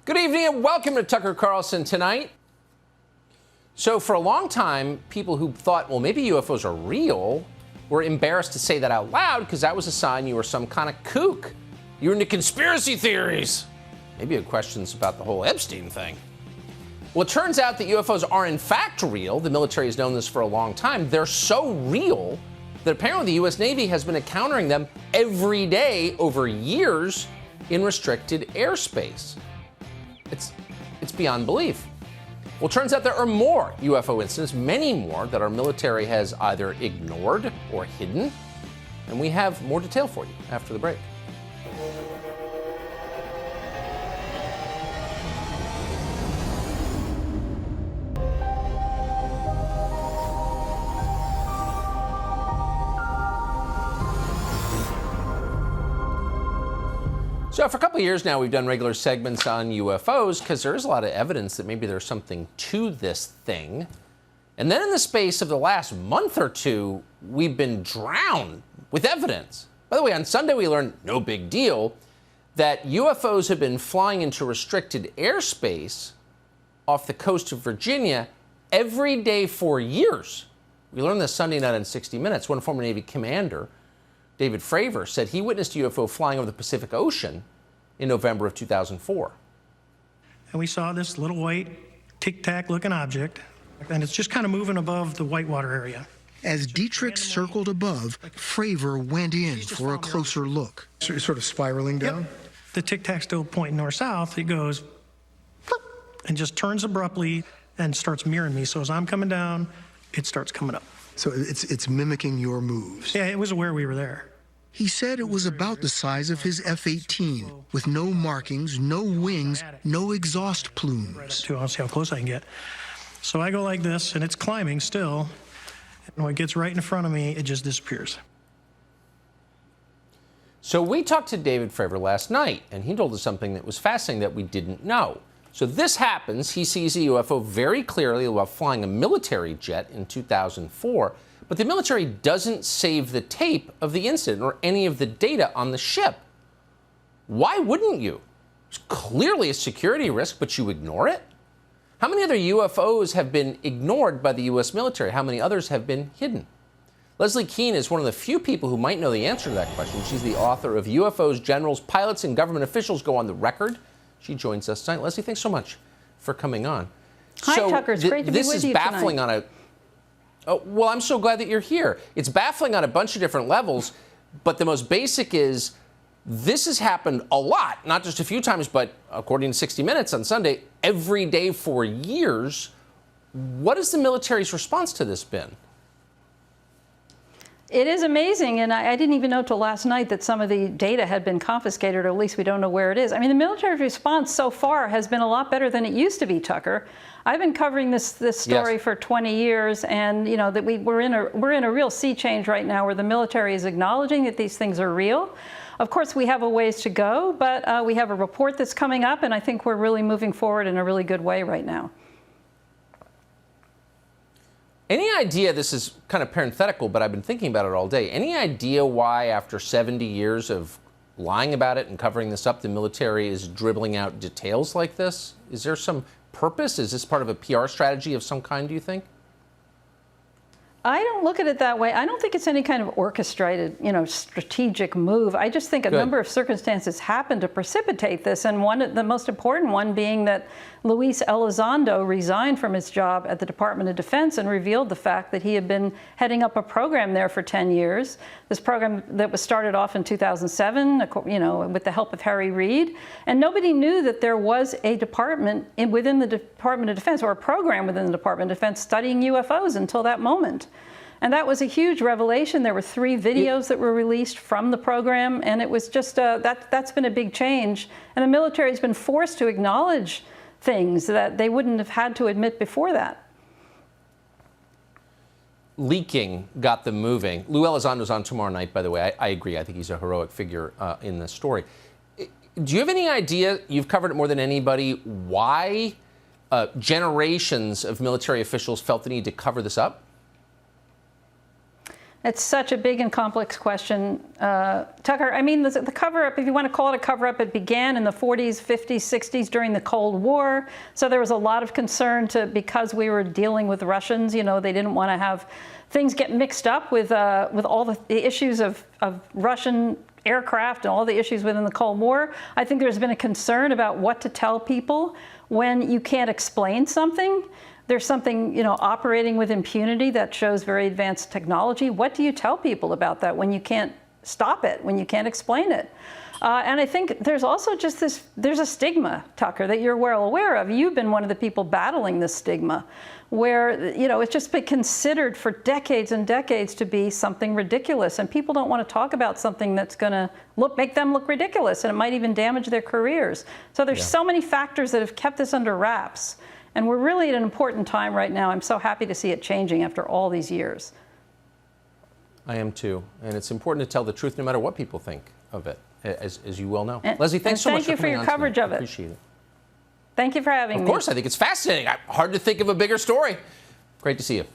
Good evening and welcome to Tucker Carlson Tonight. So for a long time, people who thought, well, maybe UFOs are real were embarrassed to say that out loud because that was a sign you were some kind of kook. You're into conspiracy theories. Maybe you had questions about the whole Epstein thing. Well, it turns out that UFOs are in fact real. The military has known this for a long time. They're so real that apparently the U.S. Navy has been encountering them every day over years in restricted airspace. It's beyond belief. Well, it turns out there are more UFO incidents, many more, that our military has either ignored or hidden. And we have more detail for you after the break. So for a couple of years now, we've done regular segments on UFOs because there is a lot of evidence that maybe there's something to this thing. And then in the space of the last month or two, we've been drowned with evidence. By the way, on Sunday, we learned, no big deal, that UFOs have been flying into restricted airspace off the coast of Virginia every day for years. We learned this Sunday night on 60 Minutes. One former Navy commander, David Fravor, said he witnessed a UFO flying over the Pacific Ocean in November of 2004. And we saw this little white tic-tac looking object, and it's just kind of moving above the whitewater area. As Dietrich circled above, Fravor went in for a closer look. So you're sort of spiraling down? Yep. The tic-tac's still pointing north-south. It goes and just turns abruptly and starts mirroring me. So as I'm coming down, it starts coming up. So it's mimicking your moves. Yeah, it was aware we were there. He said it was about the size of his F-18, with no markings, no wings, no exhaust plumes. I'll see how close I can get. So I go like this, and it's climbing still. And when it gets right in front of me, it just disappears. So we talked to David Fravor last night, and he told us something that was fascinating that we didn't know. So this happens. He sees a UFO very clearly while flying a military jet in 2004. But the military doesn't save the tape of the incident or any of the data on the ship. Why wouldn't you? It's clearly a security risk, but you ignore it? How many other UFOs have been ignored by the U.S. military? How many others have been hidden? Leslie Kean is one of the few people who might know the answer to that question. She's the author of UFOs, Generals, Pilots, and Government Officials Go on the Record. She joins us tonight. Leslie, thanks so much for coming on. Hi, Tucker. It's great to be with you tonight. This is baffling on a... Oh, well, I'm so glad that you're here. It's baffling on a bunch of different levels, but the most basic is this has happened a lot, not just a few times, but according to 60 Minutes on Sunday, every day for years. What has the military's response to this been? It is amazing, and I didn't even know till last night that some of the data had been confiscated, or at least we don't know where it is. I mean, the military response so far has been a lot better than it used to be, Tucker. I've been covering this story Yes. for 20 years, and you know that we're in a real sea change right now, where the military is acknowledging that these things are real. Of course, we have a ways to go, but we have a report that's coming up, and I think we're really moving forward in a really good way right now. Any idea, this is kind of parenthetical, but I've been thinking about it all day, any idea why after 70 years of lying about it and covering this up, the military is dribbling out details like this? Is there some purpose? Is this part of a PR strategy of some kind, do you think? I don't look at it that way. I don't think it's any kind of orchestrated, strategic move. I just think a number of circumstances happened to precipitate this, and the most important one being that Luis Elizondo resigned from his job at the Department of Defense and revealed the fact that he had been heading up a program there for 10 years. This program that was started off in 2007, with the help of Harry Reid, and nobody knew that there was a department within the Department of Defense, or a program within the Department of Defense, studying UFOs until that moment. And that was a huge revelation. There were 3 videos that were released from the program, and it was just that's been a big change. And the military has been forced to acknowledge things that they wouldn't have had to admit before that. Leaking got them moving. Lou Elizondo's on tomorrow night, by the way. I agree. I think he's a heroic figure in this story. Do you have any idea, you've covered it more than anybody, why generations of military officials felt the need to cover this up? It's such a big and complex question, Tucker. I mean, the cover-up, if you want to call it a cover-up, it began in the 40s, 50s, 60s during the Cold War. So there was a lot of concern because we were dealing with Russians. You know, they didn't want to have things get mixed up with all the issues of Russian aircraft and all the issues within the Cold War. I think there's been a concern about what to tell people when you can't explain something. There's something, you know, operating with impunity that shows very advanced technology. What do you tell people about that when you can't stop it, when you can't explain it? And I think there's also just there's a stigma, Tucker, that you're well aware of. You've been one of the people battling this stigma where, you know, it's just been considered for decades and decades to be something ridiculous. And people don't want to talk about something that's going to make them look ridiculous, and it might even damage their careers. So there's so many factors that have kept this under wraps. And we're really at an important time right now. I'm so happy to see it changing after all these years. I am too. And it's important to tell the truth no matter what people think of it, as you well know. Leslie, thanks so much for coming on. Thank you for your coverage of it. Appreciate it. Thank you for having me. Of course, I think it's fascinating. Hard to think of a bigger story. Great to see you.